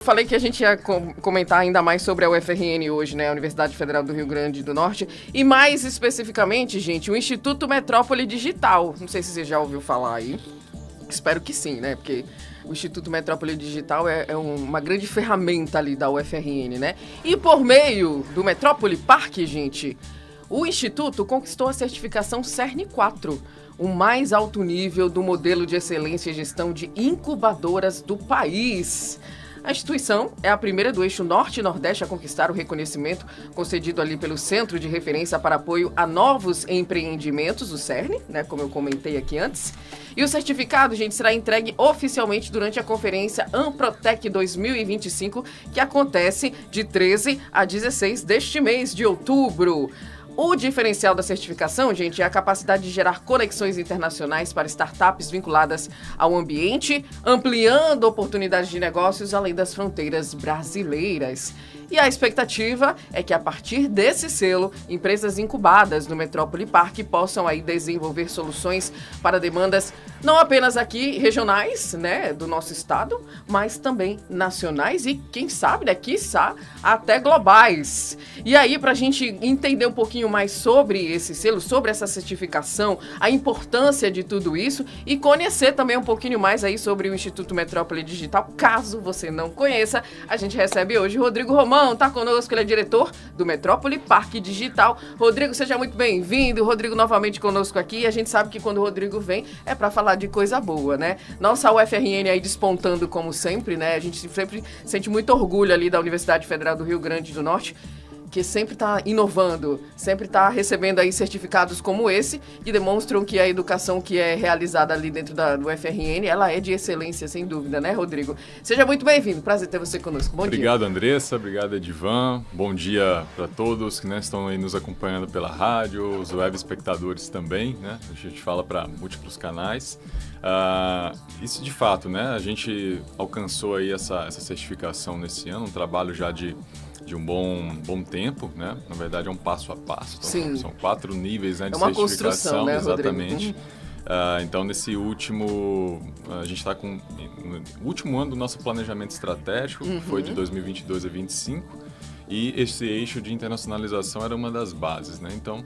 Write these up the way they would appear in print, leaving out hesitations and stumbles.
Falei que a gente ia comentar ainda mais sobre a UFRN hoje, né? A Universidade Federal do Rio Grande do Norte. E mais especificamente, gente, o Instituto Metrópole Digital. Não sei se você já ouviu falar aí. Espero que sim, né? Porque o Instituto Metrópole Digital é uma grande ferramenta ali da UFRN, né? E por meio do Metrópole Park, gente, o Instituto conquistou a certificação CERN 4, o mais alto nível do modelo de excelência e gestão de incubadoras do país. A instituição é a primeira do eixo Norte e Nordeste a conquistar o reconhecimento concedido ali pelo Centro de Referência para Apoio a Novos Empreendimentos, o CERN, né, como eu comentei aqui antes. E o certificado, gente, será entregue oficialmente durante a conferência Amprotec 2025, que acontece de 13 a 16 deste mês de outubro. O diferencial da certificação, gente, é a capacidade de gerar conexões internacionais para startups vinculadas ao ambiente, ampliando oportunidades de negócios além das fronteiras brasileiras. E a expectativa é que, a partir desse selo, empresas incubadas no Metrópole Park possam aí desenvolver soluções para demandas não apenas aqui regionais, né, do nosso estado, mas também nacionais e, quem sabe, né, quiçá, até globais. E aí, para a gente entender um pouquinho mais sobre esse selo, sobre essa certificação, a importância de tudo isso e conhecer também um pouquinho mais aí sobre o Instituto Metrópole Digital, caso você não conheça, a gente recebe hoje o Rodrigo Romão. Tá conosco, ele é diretor do Metrópole Park Digital. Rodrigo, seja muito bem-vindo. Rodrigo novamente conosco aqui. A gente sabe que quando o Rodrigo vem é para falar de coisa boa, né? Nossa UFRN aí despontando como sempre, né? A gente sempre sente muito orgulho ali da Universidade Federal do Rio Grande do Norte, que sempre está inovando, sempre está recebendo aí certificados como esse, que demonstram que a educação que é realizada ali dentro do UFRN, ela é de excelência, sem dúvida, né, Rodrigo? Seja muito bem-vindo, prazer ter você conosco. Bom dia. Obrigado, Andressa, obrigado, Edivan. Bom dia para todos que, né, estão aí nos acompanhando pela rádio, os web espectadores também, né? A gente fala para múltiplos canais. Isso de fato, né? A gente alcançou aí essa certificação nesse ano, um trabalho já de um bom tempo, né? Na verdade é um passo a passo. Então, são 4 níveis, né, de certificação, construção, né, exatamente. Então nesse último, a gente está com o último ano do nosso planejamento estratégico, que foi de 2022 a 2025, e esse eixo de internacionalização era uma das bases, né? Então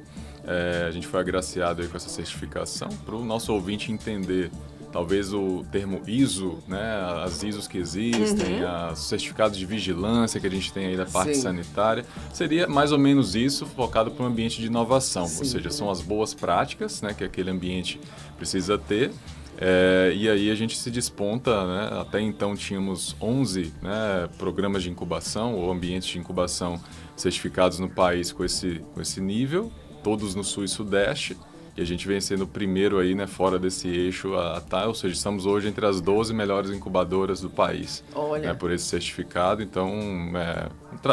a gente foi agraciado aí com essa certificação para o nosso ouvinte entender. Talvez o termo ISO, né, as ISOs que existem, os certificados de vigilância que a gente tem aí da parte sanitária, seria mais ou menos isso, focado para um ambiente de inovação. Ou seja, são as boas práticas, né, que aquele ambiente precisa ter. E aí a gente se desponta, né, até então tínhamos 11, né, programas de incubação ou ambientes de incubação certificados no país com esse nível, todos no Sul e Sudeste. E a gente vem sendo o primeiro aí, né, fora desse eixo ou seja, estamos hoje entre as 12 melhores incubadoras do país, né, por esse certificado. Então,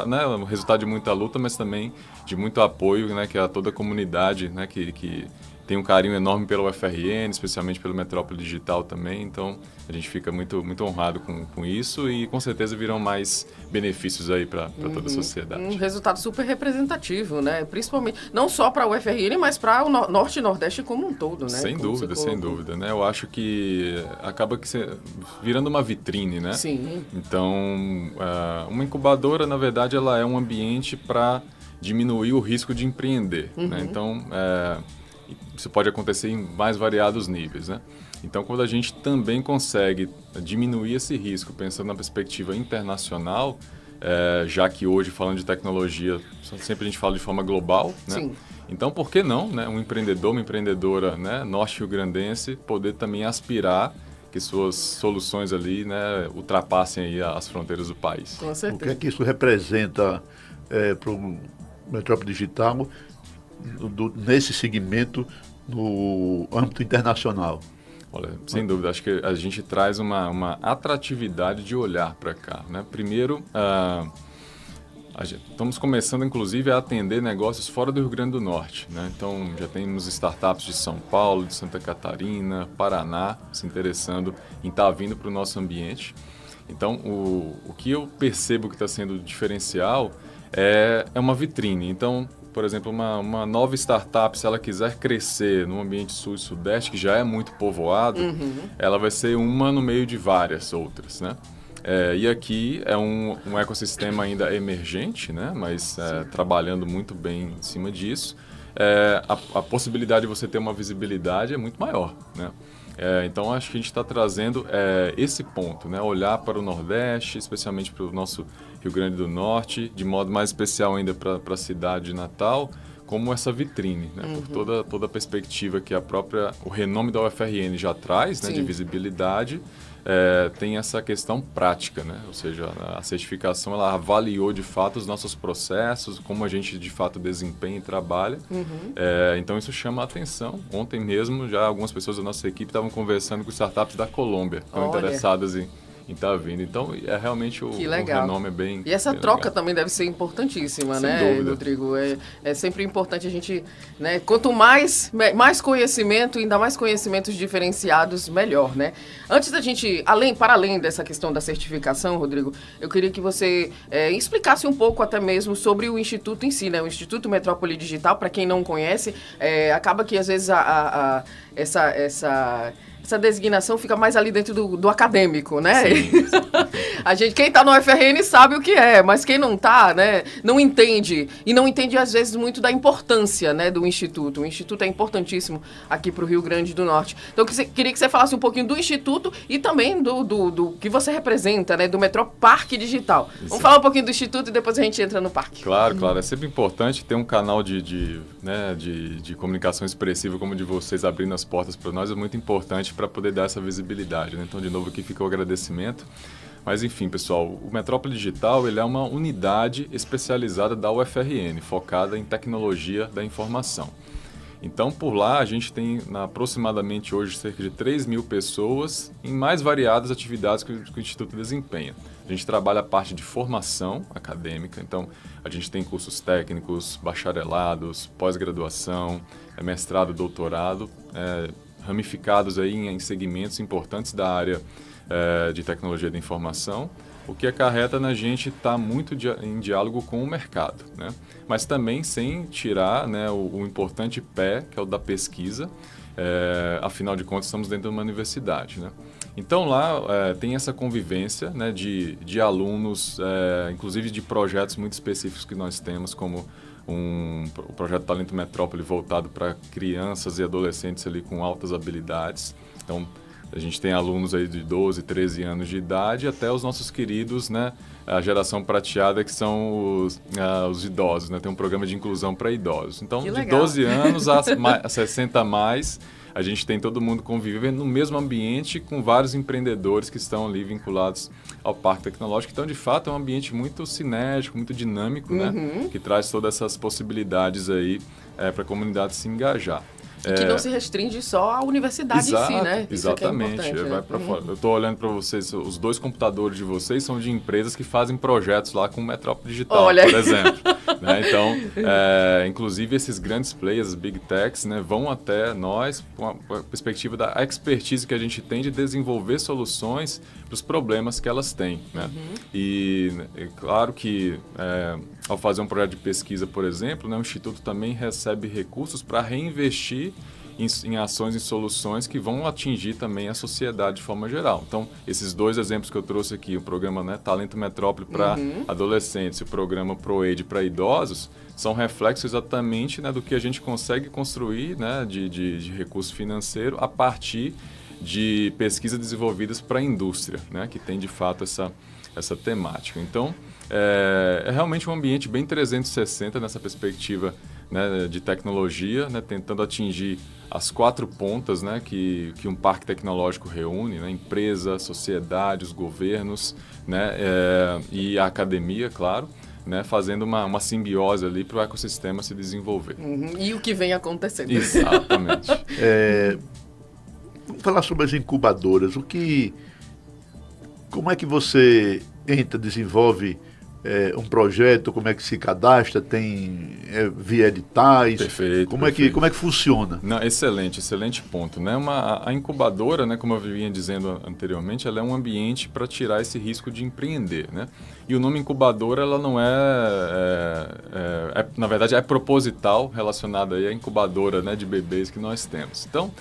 né, um resultado de muita luta, mas também de muito apoio, né, que a toda a comunidade, né, que tem um carinho enorme pela UFRN, especialmente pelo Metrópole Digital também. Então, a gente fica muito, muito honrado com isso e com certeza virão mais benefícios aí para toda a sociedade. Um resultado super representativo, né? Principalmente, não só para a UFRN, mas para o Norte e Nordeste como um todo, né? Sem dúvida, né? Eu acho que acaba virando uma vitrine, né? Sim. Então, uma incubadora, na verdade, ela é um ambiente para diminuir o risco de empreender, né? Então, isso pode acontecer em mais variados níveis, né? Então, quando a gente também consegue diminuir esse risco, pensando na perspectiva internacional, já que hoje, falando de tecnologia, sempre a gente fala de forma global, né? Sim. Então, por que não, né, um empreendedor, uma empreendedora, né, norte-riograndense poder também aspirar que suas soluções ali, né, ultrapassem aí as fronteiras do país? Com certeza. O que é que isso representa para o Metrópole Digital nesse segmento no âmbito internacional? Olha, sem dúvida, acho que a gente traz uma atratividade de olhar para cá, né? Primeiro, estamos começando, inclusive, a atender negócios fora do Rio Grande do Norte, né? Então, já temos startups de São Paulo, de Santa Catarina, Paraná, se interessando em estar vindo para o nosso ambiente. Então, o que eu percebo que está sendo diferencial é uma vitrine. Então, por exemplo, uma nova startup, se ela quiser crescer no ambiente sul e sudeste, que já é muito povoado, ela vai ser uma no meio de várias outras, né? E aqui é um ecossistema ainda emergente, né? Mas trabalhando muito bem em cima disso. A possibilidade de você ter uma visibilidade é muito maior, né? Então, acho que a gente está trazendo esse ponto, né? Olhar para o Nordeste, especialmente para o nosso Rio Grande do Norte, de modo mais especial ainda para a cidade de Natal, como essa vitrine, né? Por toda a perspectiva que o renome da UFRN já traz, né? De visibilidade, tem essa questão prática, né? Ou seja, a certificação ela avaliou de fato os nossos processos, como a gente de fato desempenha e trabalha. Então isso chama a atenção. Ontem mesmo já algumas pessoas da nossa equipe estavam conversando com startups da Colômbia, que estão interessadas em estar vindo. Então, realmente o renome é bem... E essa bem troca legal. também deve ser importantíssima, Sem né, dúvida. Rodrigo? É sempre importante a gente, né, quanto mais conhecimento, ainda mais conhecimentos diferenciados, melhor, né? Antes da gente, para além dessa questão da certificação, Rodrigo, eu queria que você explicasse um pouco até mesmo sobre o Instituto em si, né? O Instituto Metrópole Digital, para quem não conhece, acaba que às vezes essa designação fica mais ali dentro do acadêmico, né? Quem está no UFRN sabe o que é, mas quem não está, né, não entende. E não entende, às vezes, muito da importância, né, do Instituto. O Instituto é importantíssimo aqui para o Rio Grande do Norte. Então, queria que você falasse um pouquinho do Instituto e também do que você representa, né, do Metroparque Digital. Isso. Vamos falar um pouquinho do Instituto e depois a gente entra no parque. Claro. É sempre importante ter um canal de comunicação expressiva como o de vocês abrindo as portas para nós. É muito importante para poder dar essa visibilidade, né? Então, de novo, aqui fica o agradecimento. Mas, enfim, pessoal, o Metrópole Digital ele é uma unidade especializada da UFRN, focada em tecnologia da informação. Então, por lá, a gente tem aproximadamente hoje cerca de 3.000 pessoas em mais variadas atividades que o Instituto desempenha. A gente trabalha a parte de formação acadêmica, então a gente tem cursos técnicos, bacharelados, pós-graduação, mestrado, doutorado, ramificados aí em segmentos importantes da área de tecnologia da informação, o que acarreta na gente estar muito em diálogo com o mercado, né? Mas também sem tirar, né, o importante pé, que é o da pesquisa, afinal de contas estamos dentro de uma universidade, né? Então lá tem essa convivência, né, de alunos, inclusive de projetos muito específicos que nós temos, como o projeto Talento Metrópole voltado para crianças e adolescentes ali com altas habilidades. Então, a gente tem alunos aí de 12, 13 anos de idade até os nossos queridos, né, a geração prateada, que são os idosos, né? Tem um programa de inclusão para idosos. Então, de 12 anos a 60 a mais, a gente tem todo mundo convivendo no mesmo ambiente com vários empreendedores que estão ali vinculados ao Parque Tecnológico. Então, de fato, é um ambiente muito cinético, muito dinâmico, né? Que traz todas essas possibilidades aí para a comunidade se engajar. E que não se restringe só à universidade em si, né? Exatamente. Vai para fora. Eu estou olhando para vocês, os 2 computadores de vocês são de empresas que fazem projetos lá com o Metrópole Digital, por exemplo. Né? Então, inclusive esses grandes players, Big Techs, né, vão até nós com a perspectiva da expertise que a gente tem de desenvolver soluções para os problemas que elas têm, né? E é claro que ao fazer um projeto de pesquisa, por exemplo, né, o Instituto também recebe recursos para reinvestir em ações e soluções que vão atingir também a sociedade de forma geral. Então, esses 2 exemplos que eu trouxe aqui, o programa, né, Talento Metrópole para adolescentes e o programa ProAid para idosos, são reflexos exatamente, né, do que a gente consegue construir, né, de recurso financeiro a partir de pesquisas desenvolvidas para a indústria, né, que tem de fato essa temática. Então, é realmente um ambiente bem 360 nessa perspectiva, né, de tecnologia, né, tentando atingir as 4 pontas, né, que um parque tecnológico reúne, né, empresa, sociedade, os governos, né, e a academia, claro, né, fazendo uma simbiose ali para o ecossistema se desenvolver. E o que vem acontecendo. Exatamente. Vamos falar sobre as incubadoras. Como é que você desenvolve um projeto, como é que se cadastra, tem via editais? Perfeito. Como é que funciona? Não, excelente ponto, né? A incubadora, né, como eu vinha dizendo anteriormente, ela é um ambiente para tirar esse risco de empreender, né? E o nome incubadora, ela não na verdade, é proposital relacionado aí à incubadora, né, de bebês que nós temos. Então,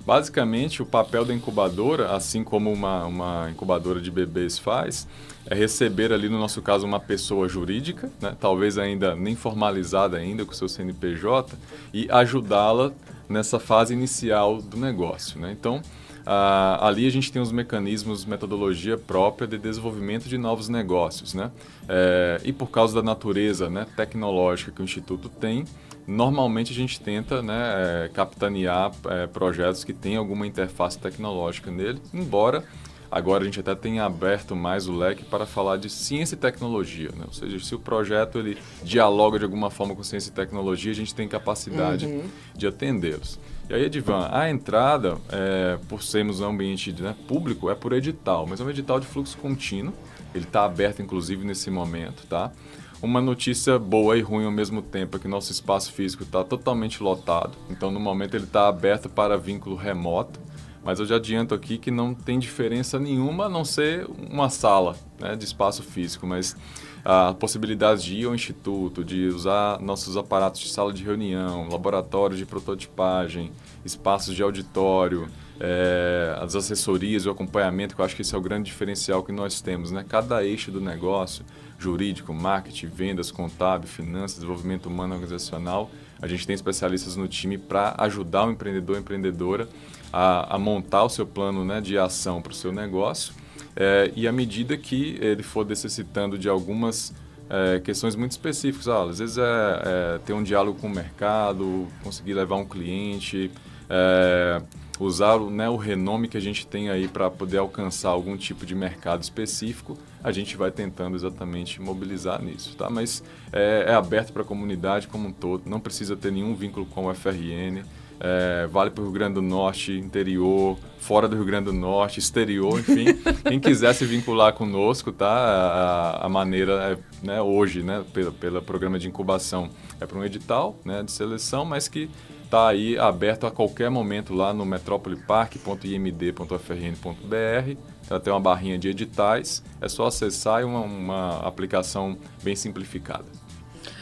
Basicamente, o papel da incubadora, assim como uma incubadora de bebês faz, é receber ali, no nosso caso, uma pessoa jurídica, né, talvez ainda nem formalizada ainda com o seu CNPJ, e ajudá-la nessa fase inicial do negócio, né? Então, ali a gente tem os mecanismos, metodologia própria de desenvolvimento de novos negócios, né? E por causa da natureza, né, tecnológica que o Instituto tem, normalmente a gente tenta, né, capitanear projetos que têm alguma interface tecnológica nele, embora agora a gente até tenha aberto mais o leque para falar de ciência e tecnologia, né? Ou seja, se o projeto ele dialoga de alguma forma com ciência e tecnologia, a gente tem capacidade de atendê-los. E aí, Edivan, a entrada, por sermos um ambiente, né, público, é por edital, mas é um edital de fluxo contínuo, ele está aberto inclusive nesse momento, tá? Uma notícia boa e ruim ao mesmo tempo é que nosso espaço físico está totalmente lotado, então no momento ele está aberto para vínculo remoto, mas eu já adianto aqui que não tem diferença nenhuma a não ser uma sala, né, de espaço físico, mas a possibilidade de ir ao instituto, de usar nossos aparatos de sala de reunião, laboratórios de prototipagem, espaços de auditório, as assessorias e o acompanhamento, que eu acho que esse é o grande diferencial que nós temos, né? Cada eixo do negócio, jurídico, marketing, vendas, contábil, finanças, desenvolvimento humano organizacional, a gente tem especialistas no time para ajudar o empreendedor e empreendedora a montar o seu plano, né, de ação para o seu negócio, e à medida que ele for necessitando de algumas questões muito específicas, às vezes ter um diálogo com o mercado, conseguir levar um cliente, usar, né, o renome que a gente tem aí para poder alcançar algum tipo de mercado específico, a gente vai tentando exatamente mobilizar nisso, tá? Mas é aberto para a comunidade como um todo, não precisa ter nenhum vínculo com o FRN, vale para o Rio Grande do Norte, interior, fora do Rio Grande do Norte, exterior, enfim, quem quiser se vincular conosco, tá? A maneira, né, hoje, né, pelo programa de incubação, é para um edital, né, de seleção, mas que está aí aberto a qualquer momento lá no metropolipark.imd.frn.br. Ela tem uma barrinha de editais, é só acessar, e uma aplicação bem simplificada.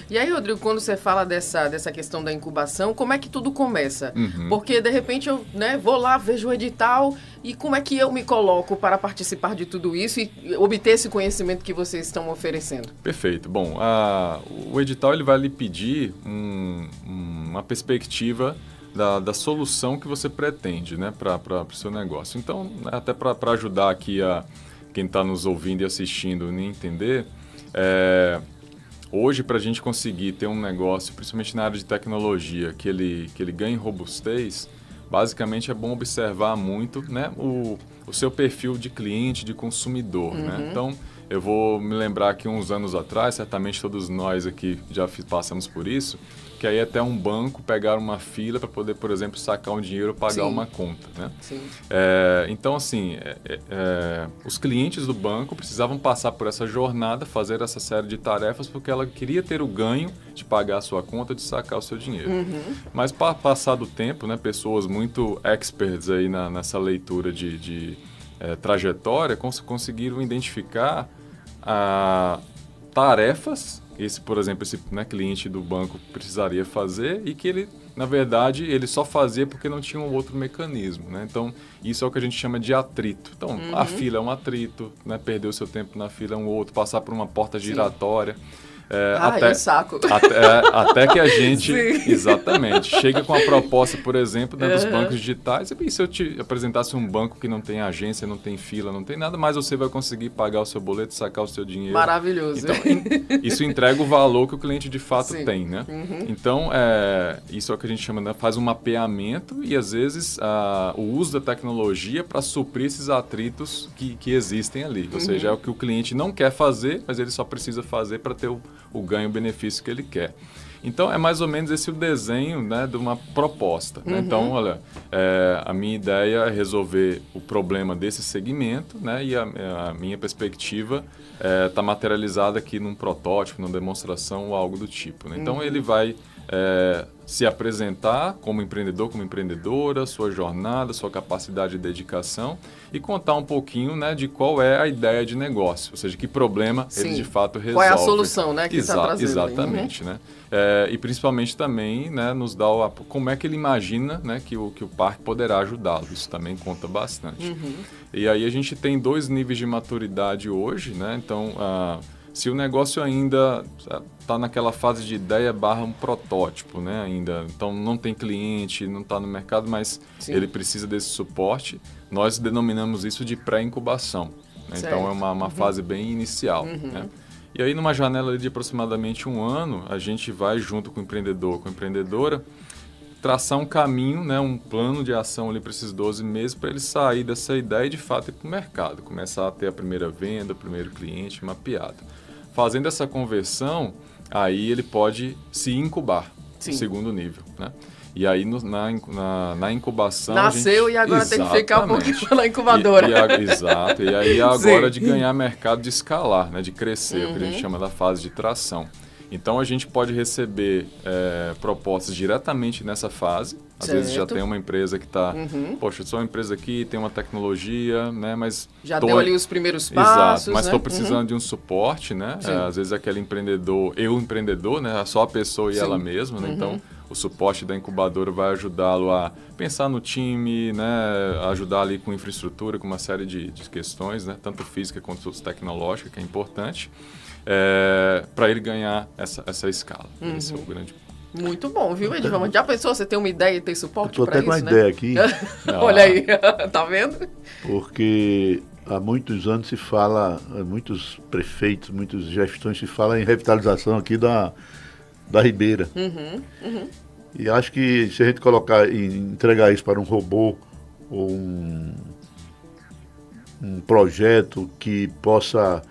E aí, Rodrigo, quando você fala dessa questão da incubação, como é que tudo começa? Porque, de repente, eu, né, vou lá, vejo o edital, e como é que eu me coloco para participar de tudo isso e obter esse conhecimento que vocês estão oferecendo? Perfeito. Bom, o edital ele vai lhe pedir uma perspectiva da solução que você pretende, né, para o seu negócio. Então, até para ajudar aqui quem está nos ouvindo e assistindo a entender, hoje, para a gente conseguir ter um negócio, principalmente na área de tecnologia, que ele ganhe robustez, basicamente é bom observar muito, né, o seu perfil de cliente, de consumidor. Né? Então, eu vou me lembrar que uns anos atrás, certamente todos nós aqui já passamos por isso, que aí até um banco pegar uma fila para poder, por exemplo, sacar um dinheiro ou pagar uma conta. Né? Sim. Então, assim, os clientes do banco precisavam passar por essa jornada, fazer essa série de tarefas, porque ela queria ter o ganho de pagar a sua conta, de sacar o seu dinheiro. Mas, passar do tempo, né, pessoas muito experts aí nessa leitura de trajetória conseguiram identificar tarefas, por exemplo, esse, né, cliente do banco precisaria fazer, e que ele, na verdade, ele só fazia porque não tinha um outro mecanismo. Né? Então, isso é o que a gente chama de atrito. Então, a fila é um atrito, né? Perder o seu tempo na fila é um outro, passar por uma porta giratória. É um saco. Até que a gente, exatamente, chega com a proposta, por exemplo, dos bancos digitais. E se eu te apresentasse um banco que não tem agência, não tem fila, não tem nada, mas você vai conseguir pagar o seu boleto, sacar o seu dinheiro. Maravilhoso. Então, isso entrega o valor que o cliente de fato tem, né? Então, isso é o que a gente chama, né, faz um mapeamento e, às vezes, o uso da tecnologia para suprir esses atritos que existem ali. Ou seja, é o que o cliente não quer fazer, mas ele só precisa fazer para ter o ganho, o benefício que ele quer. Então, é mais ou menos esse o desenho, né, de uma proposta. Né? Então, olha, a minha ideia é resolver o problema desse segmento, né, e a minha perspectiva está materializada aqui num protótipo, numa demonstração ou algo do tipo. Né? Então, ele vai se apresentar como empreendedor, como empreendedora, sua jornada, sua capacidade de dedicação e contar um pouquinho, né, de qual é a ideia de negócio, ou seja, que problema Sim. ele de fato resolve. Qual é a solução, né, que está trazendo. Exatamente, né? E principalmente também, né, nos dá como é que ele imagina, né, que o parque poderá ajudá-lo. Isso também conta bastante. E aí a gente tem 2 níveis de maturidade hoje, né? Então, se o negócio ainda está naquela fase de ideia / um protótipo, né, ainda, então não tem cliente, não está no mercado, mas Sim. ele precisa desse suporte, nós denominamos isso de pré-incubação. Né? Então é uma fase bem inicial. Né? E aí numa janela de aproximadamente 1 ano, a gente vai junto com o empreendedor, com a empreendedora, traçar um caminho, né, um plano de ação ali para esses 12 meses para ele sair dessa ideia e de fato ir para o mercado, começar a ter a primeira venda, o primeiro cliente mapeado. Fazendo essa conversão, aí ele pode se incubar no segundo nível, né? E aí na incubação... Nasceu e agora tem que ficar um pouquinho na incubadora. Exato. E aí é agora de ganhar mercado, de escalar, né? De crescer, o que a gente chama da fase de tração. Então a gente pode receber propostas diretamente nessa fase. Às vezes já tem uma empresa que está, poxa, eu sou uma empresa aqui, tem uma tecnologia, né? Mas já deu ali os primeiros passos. Exato, mas estou precisando de um suporte, né? Às vezes aquele empreendedor, né? Só a pessoa e ela mesma, né? Então o suporte da incubadora vai ajudá-lo a pensar no time, né? Ajudar ali com infraestrutura, com uma série de questões, né? Tanto física quanto tecnológica, que é importante. Para ele ganhar essa escala. Esse é o grande ponto. Muito bom, viu, Edivaldo? Já pensou você ter uma ideia e ter suporte para isso, né? Estou até com uma ideia aqui. Olha aí, tá vendo? Porque há muitos anos se fala, muitos prefeitos, muitas gestões se fala em revitalização aqui da Ribeira. E acho que se a gente colocar e entregar isso para um robô ou um projeto que possa...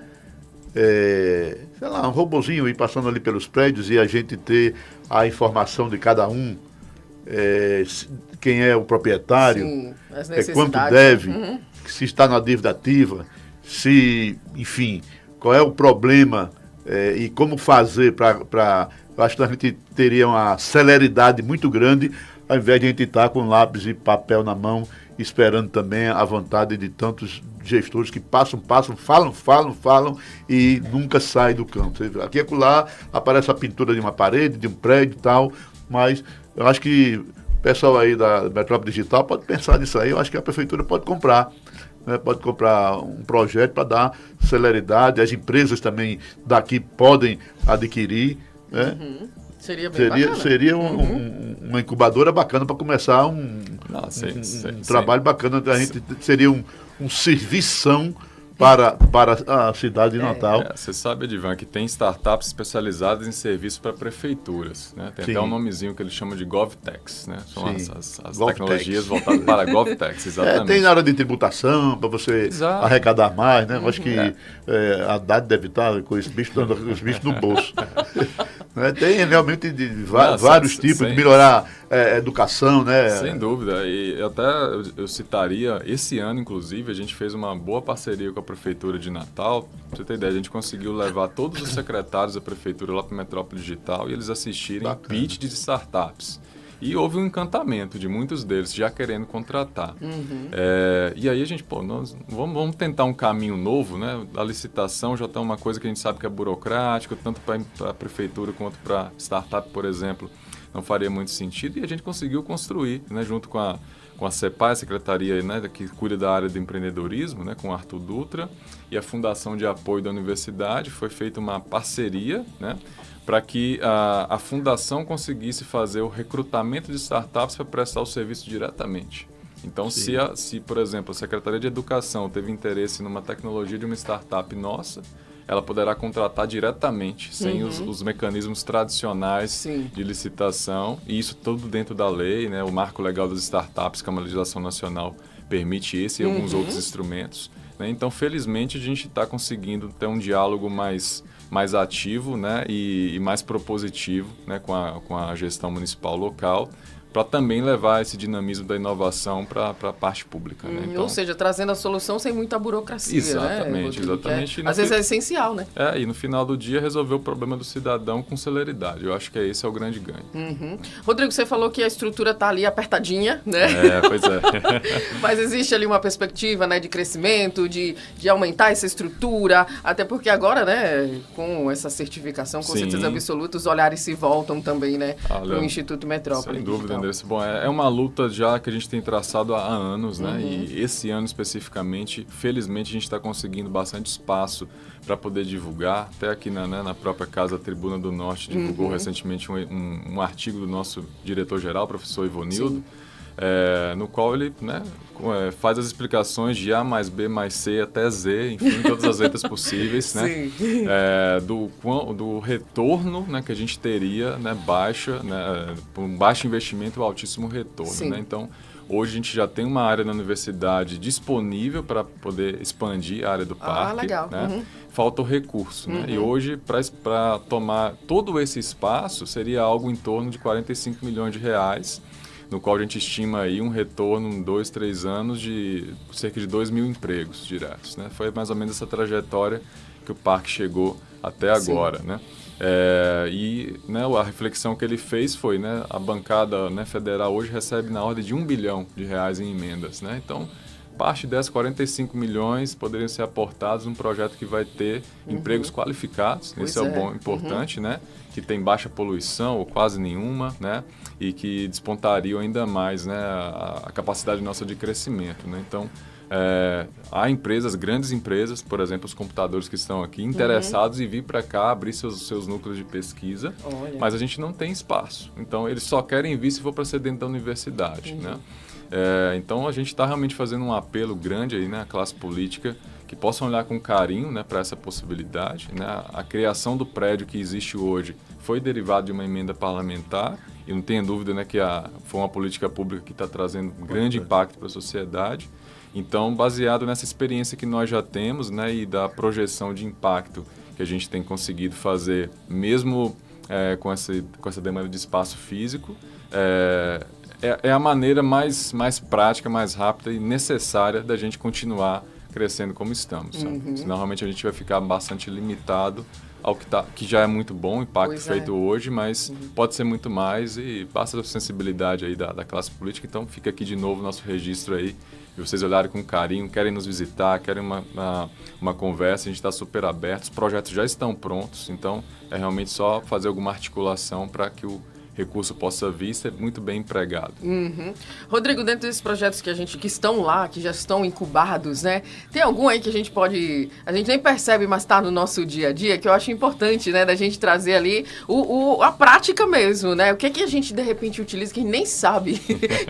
sei lá, um robozinho ir passando ali pelos prédios e a gente ter a informação de cada um, quem é o proprietário, sim, quanto deve, se está na dívida ativa, se, enfim, qual é o problema e como fazer para... Acho que a gente teria uma celeridade muito grande ao invés de a gente estar com lápis e papel na mão, esperando também a vontade de tantos gestores que passam, falam e nunca saem do campo. Aqui e acolá aparece a pintura de uma parede, de um prédio e tal, mas eu acho que o pessoal aí da Metrópole Digital pode pensar nisso aí. Eu acho que a prefeitura pode comprar, né? Pode comprar um projeto para dar celeridade, as empresas também daqui podem adquirir, né? Seria bem bacana. Seria uma incubadora bacana para começar um trabalho bacana. A gente seria um servição para a cidade de Natal. Você sabe, Edivan, que tem startups especializadas em serviços para prefeituras. Né? Tem até um nomezinho que eles chamam de GovTechs. Né? São as tecnologias voltadas para GovTechs, exatamente. Tem na área de tributação, para você arrecadar mais. Né? Acho que a Haddad deve estar com os bichos no bolso. Tem realmente vários tipos de melhorar a educação, né? Sem dúvida. E até eu citaria, esse ano, inclusive, a gente fez uma boa parceria com a Prefeitura de Natal. Pra você ter ideia, a gente conseguiu levar todos os secretários da Prefeitura lá para o Metrópole Digital e eles assistirem pitch de startups. E houve um encantamento de muitos deles já querendo contratar. E aí a gente, nós vamos tentar um caminho novo, né? A licitação já está uma coisa que a gente sabe que é burocrática, tanto para a prefeitura quanto para startup, por exemplo, não faria muito sentido. E a gente conseguiu construir, né? Junto com a CEPAI, a secretaria, né, que cuida da área do empreendedorismo, né, com o Arthur Dutra, e a Fundação de Apoio da Universidade, foi feita uma parceria, né, para que a fundação conseguisse fazer o recrutamento de startups para prestar o serviço diretamente. Então, se, por exemplo, a Secretaria de Educação teve interesse numa tecnologia de uma startup nossa, ela poderá contratar diretamente, sem os mecanismos tradicionais de licitação, e isso tudo dentro da lei, né? O Marco Legal das Startups, que é uma legislação nacional, permite esse e alguns outros instrumentos. Né? Então, felizmente, a gente está conseguindo ter um diálogo mais ativo, né? e mais propositivo, né? com a gestão municipal local, para também levar esse dinamismo da inovação para a parte pública. Né? Então, ou seja, trazendo a solução sem muita burocracia. Exatamente, né, exatamente. Às vezes é essencial, né? E no final do dia resolver o problema do cidadão com celeridade. Eu acho que esse é o grande ganho. Rodrigo, você falou que a estrutura está ali apertadinha, né? Pois é. Mas existe ali uma perspectiva, né, de crescimento, de aumentar essa estrutura, até porque agora, né, com essa certificação, com certeza absoluta, os olhares se voltam também, né, para o Instituto Metrópole. Sem dúvida, Andressa. Bom, é uma luta já que a gente tem traçado há anos, né? E esse ano especificamente, felizmente, a gente está conseguindo bastante espaço para poder divulgar. Até aqui na própria Casa Tribuna do Norte divulgou recentemente um artigo do nosso diretor-geral, professor Ivonildo, no qual ele, né, faz as explicações de A mais B mais C até Z, enfim, todas as letras possíveis, né? Do retorno, né, que a gente teria, né, por um baixo investimento e altíssimo retorno. Né? Então, hoje a gente já tem uma área na universidade disponível para poder expandir a área do parque. Legal. Né? Falta o recurso. Né? E hoje, para tomar todo esse espaço, seria algo em torno de 45 milhões de reais, no qual a gente estima aí um retorno em 2, 3 anos de cerca de 2 mil empregos diretos. Né? Foi mais ou menos essa trajetória que o parque chegou até agora. Né? Né, a reflexão que ele fez foi, né, a bancada, né, federal hoje recebe na ordem de R$1 bilhão em emendas. Né? Então, parte dessas 45 milhões poderiam ser aportados num projeto que vai ter empregos qualificados. Esse é o importante, né? Que tem baixa poluição ou quase nenhuma, né? E que despontariam ainda mais, né, a capacidade nossa de crescimento. Né? Então, há empresas, grandes empresas, por exemplo, os computadores que estão aqui, interessados em vir para cá, abrir seus núcleos de pesquisa, mas a gente não tem espaço. Então, eles só querem vir se for para ser dentro da universidade. Né? Então, a gente está realmente fazendo um apelo grande aí, né, à classe política, que possam olhar com carinho, né, para essa possibilidade. Né? A criação do prédio que existe hoje foi derivada de uma emenda parlamentar, e não tenha dúvida, né, que foi uma política pública que está trazendo um grande impacto para a sociedade. Então, baseado nessa experiência que nós já temos, né, e da projeção de impacto que a gente tem conseguido fazer, mesmo com essa demanda de espaço físico, é a maneira mais prática, mais rápida e necessária da gente continuar crescendo como estamos. Senão, realmente, a gente vai ficar bastante limitado ao que já é muito bom, o impacto feito hoje, mas pode ser muito mais e basta a sensibilidade aí da classe política. Então, fica aqui de novo o nosso registro aí, e vocês olharem com carinho, querem nos visitar, querem uma conversa, a gente está super aberto, os projetos já estão prontos, então é realmente só fazer alguma articulação para que o recurso possa vir e ser muito bem empregado. Rodrigo, dentro desses projetos que estão lá, que já estão incubados, né? Tem algum aí que a gente nem percebe, mas está no nosso dia a dia, que eu acho importante, né? Da gente trazer ali a prática mesmo, né? O que a gente, de repente, utiliza que a gente nem sabe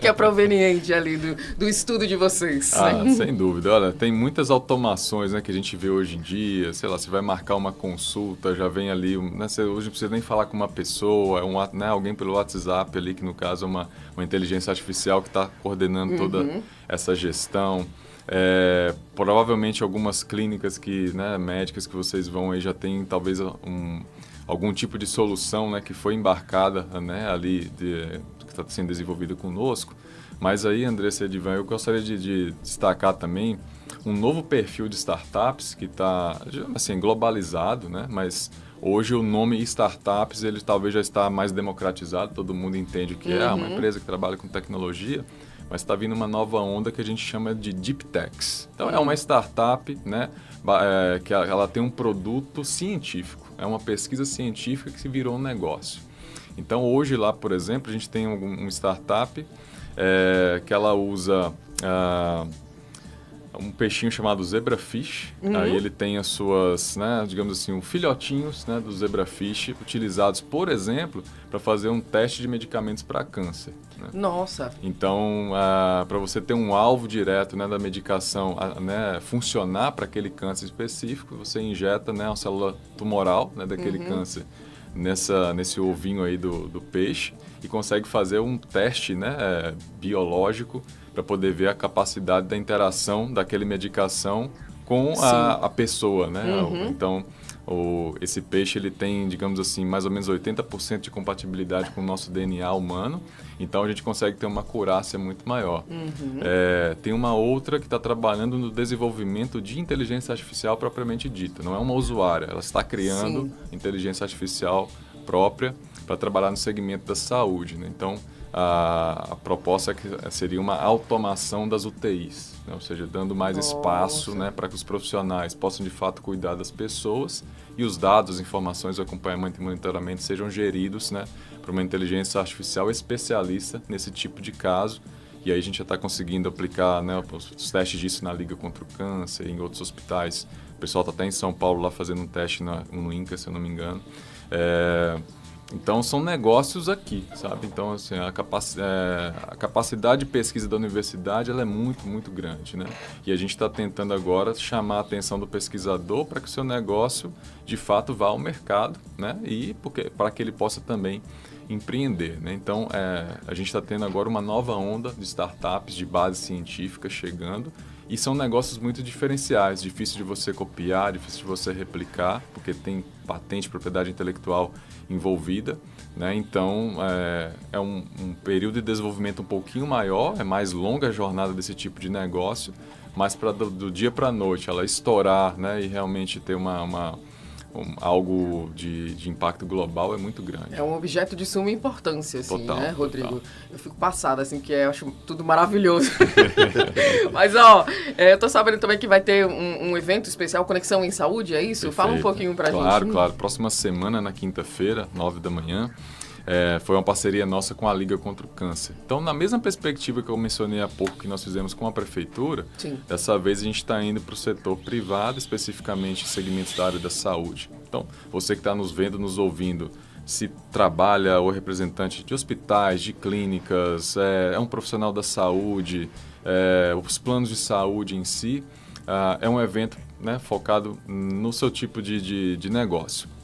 que é proveniente ali do estudo de vocês. Né? Sem dúvida. Olha, tem muitas automações, né, que a gente vê hoje em dia. Sei lá, você vai marcar uma consulta, já vem ali, né, você hoje não precisa nem falar com uma pessoa, né, alguém pelo WhatsApp ali, que no caso é uma inteligência artificial que está coordenando toda essa gestão. Provavelmente algumas clínicas né, médicas que vocês vão aí já tem talvez algum tipo de solução, né, que foi embarcada, né, ali, que está sendo desenvolvida conosco. Mas aí, Andressa e Edivan, eu gostaria de destacar também um novo perfil de startups que está, assim, globalizado, né, mas hoje o nome startups, ele talvez já está mais democratizado, todo mundo entende o que é uma empresa que trabalha com tecnologia, mas está vindo uma nova onda que a gente chama de Deep Techs. Então é uma startup, né, que ela tem um produto científico, é uma pesquisa científica que se virou um negócio. Então hoje lá, por exemplo, a gente tem um startup que ela usa um peixinho chamado zebrafish. Aí ele tem as suas, né, digamos assim, filhotinhos, né, do zebrafish utilizados, por exemplo, para fazer um teste de medicamentos para câncer. Né? Nossa! Então, para você ter um alvo direto, né, da medicação, né, funcionar para aquele câncer específico, você injeta, né, uma célula tumoral, né, daquele câncer nesse ovinho aí do peixe e consegue fazer um teste, né, biológico para poder ver a capacidade da interação daquela medicação com a pessoa, né? Então, Esse peixe ele tem, digamos assim, mais ou menos 80% de compatibilidade com o nosso DNA humano, então a gente consegue ter uma acurácia muito maior. Tem uma outra que está trabalhando no desenvolvimento de inteligência artificial propriamente dita, não é uma usuária, ela está criando inteligência artificial própria para trabalhar no segmento da saúde, né? Então, a proposta seria uma automação das UTIs, né? Ou seja, dando mais espaço, né, para que os profissionais possam de fato cuidar das pessoas e os dados, informações, o acompanhamento e monitoramento sejam geridos, né, por uma inteligência artificial especialista nesse tipo de caso. E aí a gente já está conseguindo aplicar, né, os testes disso na Liga contra o Câncer, em outros hospitais. O pessoal está até em São Paulo lá fazendo um teste no INCA, se eu não me engano. Então, são negócios aqui, sabe? Então, assim, a capacidade de pesquisa da universidade ela é muito, muito grande, né? E a gente está tentando agora chamar a atenção do pesquisador para que o seu negócio, de fato, vá ao mercado, né? E para que ele possa também empreender, né? Então, a gente está tendo agora uma nova onda de startups de base científica chegando e são negócios muito diferenciais, difícil de você copiar, difícil de você replicar, porque tem patente, propriedade intelectual envolvida, né? Então, é um período de desenvolvimento um pouquinho maior, é mais longa a jornada desse tipo de negócio, mas do dia para a noite ela estourar, né, e realmente ter algo de impacto global é muito grande. É um objeto de suma importância, assim, total, né, Rodrigo? Total. Eu fico passada, assim, que eu acho tudo maravilhoso. Mas, ó, eu tô sabendo também que vai ter um evento especial, Conexão em Saúde, é isso? Perfeito. Fala um pouquinho pra gente. Claro. Próxima semana, na quinta-feira, 9 da manhã, foi uma parceria nossa com a Liga contra o Câncer. Então, na mesma perspectiva que eu mencionei há pouco que nós fizemos com a Prefeitura, dessa vez a gente está indo para o setor privado, especificamente em segmentos da área da saúde. Então, você que está nos vendo, nos ouvindo, se trabalha ou é representante de hospitais, de clínicas, é um profissional da saúde, os planos de saúde em si, é um evento, né, focado no seu tipo de negócio.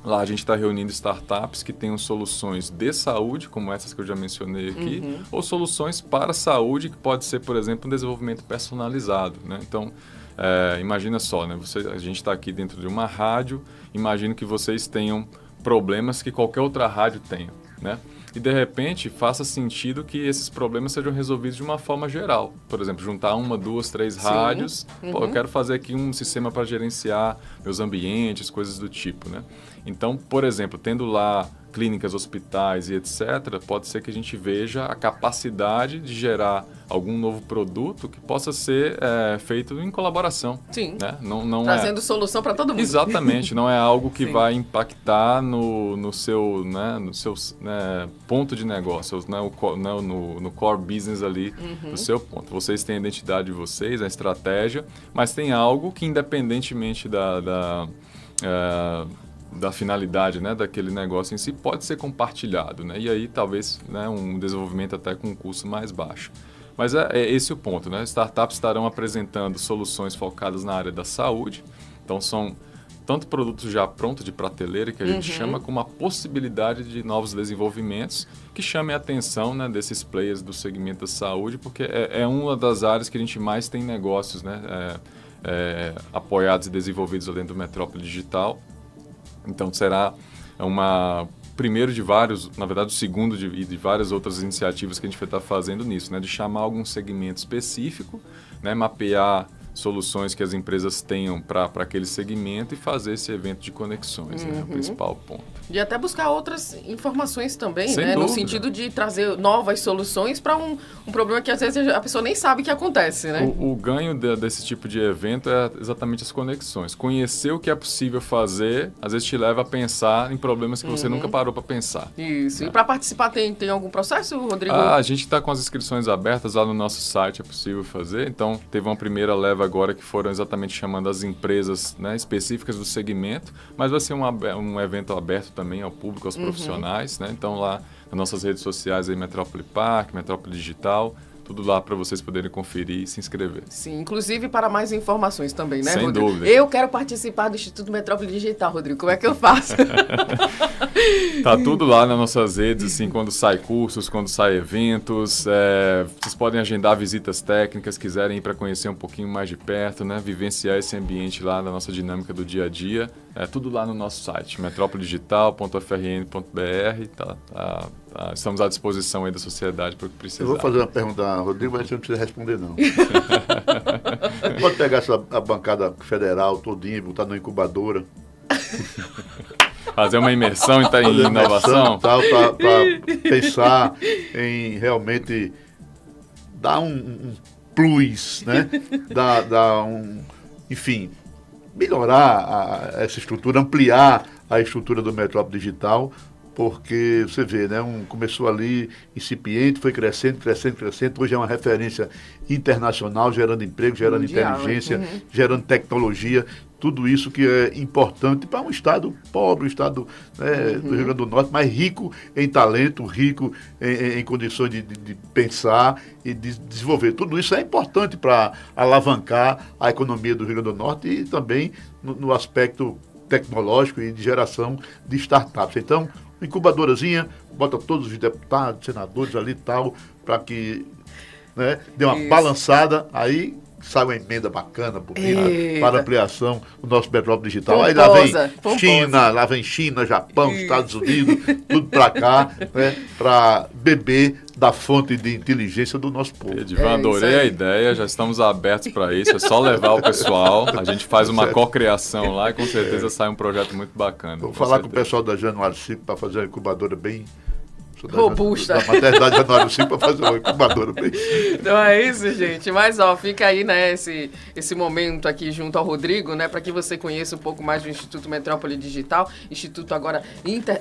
Lá a gente está reunindo startups que tenham soluções de saúde, como essas que eu já mencionei aqui, ou soluções para a saúde, que pode ser, por exemplo, um desenvolvimento personalizado, né? Então, imagina só, né? A gente está aqui dentro de uma rádio, imagino que vocês tenham problemas que qualquer outra rádio tenha, né? E, de repente, faça sentido que esses problemas sejam resolvidos de uma forma geral. Por exemplo, juntar 1, 2, 3 rádios. Pô, eu quero fazer aqui um sistema para gerenciar meus ambientes, coisas do tipo, né? Então, por exemplo, tendo lá clínicas, hospitais e etc., pode ser que a gente veja a capacidade de gerar algum novo produto que possa ser feito em colaboração. Sim. Né? Não trazendo solução para todo mundo. Exatamente. Não é algo que vai impactar no seu, né, ponto de negócio, né, no core business ali do seu ponto. Vocês têm a identidade de vocês, a estratégia, mas tem algo que, independentemente da finalidade, né, daquele negócio em si, pode ser compartilhado, né? E aí talvez, né, um desenvolvimento até com um custo mais baixo. Mas é esse o ponto, né? Startups estarão apresentando soluções focadas na área da saúde, então são tanto produtos já prontos de prateleira, que a gente chama, como a possibilidade de novos desenvolvimentos que chamem a atenção, né, desses players do segmento da saúde, porque é uma das áreas que a gente mais tem negócios, né, apoiados e desenvolvidos dentro do Metrópole Digital. Então, será primeiro de vários, na verdade, o segundo de várias outras iniciativas que a gente vai estar fazendo nisso, né? De chamar algum segmento específico, né? Mapear soluções que as empresas tenham para aquele segmento e fazer esse evento de conexões, né? É o principal ponto. E até buscar outras informações também, Sem né? dúvida. No sentido de trazer novas soluções para um problema que às vezes a pessoa nem sabe que acontece, né? O ganho desse tipo de evento é exatamente as conexões. Conhecer o que é possível fazer, às vezes te leva a pensar em problemas que você nunca parou para pensar. Isso. Né? E para participar tem algum processo, Rodrigo? A gente está com as inscrições abertas lá no nosso site, é possível fazer. Então, teve uma primeira leva agora que foram exatamente chamando as empresas, né, específicas do segmento, mas vai ser um evento aberto também ao público, aos profissionais, né? Então lá nas nossas redes sociais aí, Metrópole Park, Metrópole Digital, tudo lá para vocês poderem conferir e se inscrever. Sim, inclusive para mais informações também, né, Sem Rodrigo? dúvida. Eu quero participar do Instituto Metrópole Digital, Rodrigo. Como é que eu faço? Tá tudo lá nas nossas redes, assim, quando sai cursos, quando sai eventos. Vocês podem agendar visitas técnicas, quiserem ir para conhecer um pouquinho mais de perto, né? Vivenciar esse ambiente lá na nossa dinâmica do dia a dia. É tudo lá no nosso site, metropolidigital.frn.br. Estamos à disposição aí da sociedade para o que precisar. Eu vou fazer uma pergunta, Rodrigo, mas você não precisa responder, não. Pode pegar a bancada federal todinha e botar na incubadora. Fazer uma imersão em inovação? Para pensar em realmente dar um plus, né? Enfim, melhorar essa estrutura, ampliar a estrutura do Metrópole Digital, porque você vê, né, começou ali incipiente, foi crescendo, hoje é uma referência internacional, gerando emprego, gerando mundial, inteligência, gerando tecnologia, tudo isso que é importante para um estado pobre, um estado, né, do Rio Grande do Norte, mas rico em talento, rico em condições de pensar e de desenvolver. Tudo isso é importante para alavancar a economia do Rio Grande do Norte e também no aspecto tecnológico e de geração de startups. Então, uma incubadorazinha, bota todos os deputados, senadores ali e tal, para que, né, dê uma balançada, aí sai uma emenda bacana, bonita, para ampliação do nosso Metrópole Digital. Aí lá vem China, Japão, Estados Unidos, tudo para cá, né, para beber da fonte de inteligência do nosso povo. Edivan, adorei a ideia, já estamos abertos para isso, é só levar o pessoal, a gente faz uma cocriação lá e com certeza sai um projeto muito bacana. Vou falar com o pessoal da Januário 5 para fazer uma incubadora bem robusta. Da maternidade Januário 5 para fazer uma incubadora bem. Então é isso, gente. Mas, ó, fica aí, né, esse momento aqui junto ao Rodrigo, né, para que você conheça um pouco mais do Instituto Metrópole Digital. Instituto agora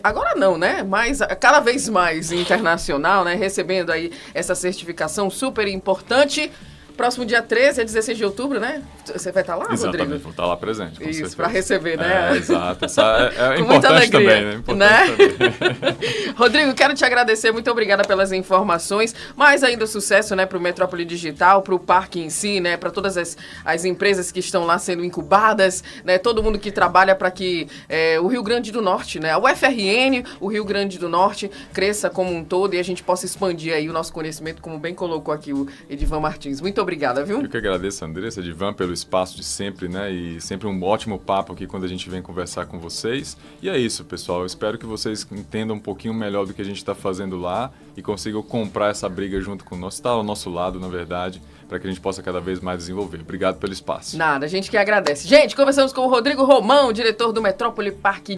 agora não, né, mas cada vez mais internacional, né, recebendo aí essa certificação super importante. Próximo dia 13 a 16 de outubro, né? Você vai estar lá, Exatamente, Rodrigo? vou estar lá presente. Isso, para receber, né? Exato. É com muita importante alegria, também, né? Importante também. Rodrigo, quero te agradecer, muito obrigada pelas informações. Mais ainda sucesso, né, para o Metrópole Digital, para o parque em si, né, para todas as empresas que estão lá sendo incubadas, né, todo mundo que trabalha para que o Rio Grande do Norte, né, a UFRN, o Rio Grande do Norte, cresça como um todo e a gente possa expandir aí o nosso conhecimento, como bem colocou aqui o Edivan Martins. Muito obrigada, viu? Eu que agradeço, Andressa, Edivan, pelo espaço de sempre, né? E sempre um ótimo papo aqui quando a gente vem conversar com vocês. E é isso, pessoal. Eu espero que vocês entendam um pouquinho melhor do que a gente está fazendo lá e consigam comprar essa briga junto conosco, está ao nosso lado, na verdade, para que a gente possa cada vez mais desenvolver. Obrigado pelo espaço. Nada, a gente que agradece. Gente, conversamos com o Rodrigo Romão, diretor do Metrópole Parque